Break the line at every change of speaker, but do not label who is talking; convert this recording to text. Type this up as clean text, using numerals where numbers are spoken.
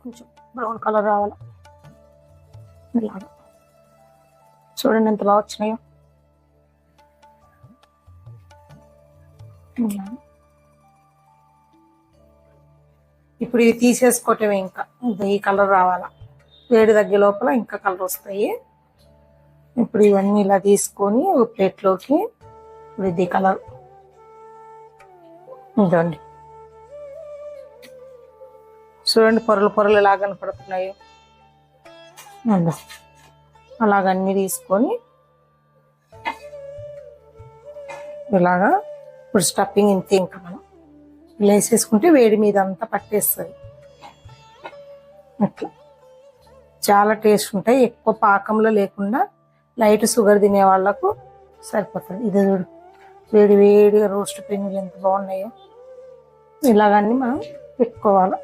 కొంచెం brown colour రావాలి. ఇలాగా చూడండి ఎంత బాగా వచ్చినాయో. ఇప్పుడు ఇది తీసేసుకోవటమే, ఇంకా ఈ కలర్ రావాలా. వేడి తగ్గే లోపల ఇంకా కలర్ వస్తాయి. ఇప్పుడు ఇవన్నీ ఇలా తీసుకొని ఒక ప్లేట్లోకి ఇది కలర్ ఇదండి. చూడండి పొరలు పొరలు ఎలా కనపడుతున్నాయో. అలాగన్నీ తీసుకొని ఇలాగా ఇప్పుడు స్టఫింగ్ ఇంతే. ఇంకా మనం వేసేసుకుంటే వేడి మీద అంతా పట్టేస్తుంది. అట్లా చాలా టేస్ట్ ఉంటాయి. ఎక్కువ పాకంలో లేకుండా లైట్ షుగర్ తినే వాళ్ళకు సరిపోతుంది. ఇది చూడు వేడి వేడిగా రోస్ట్ పిన్నులు ఎంత బాగున్నాయో. ఇలాగన్నీ మనం పెట్టుకోవాలి.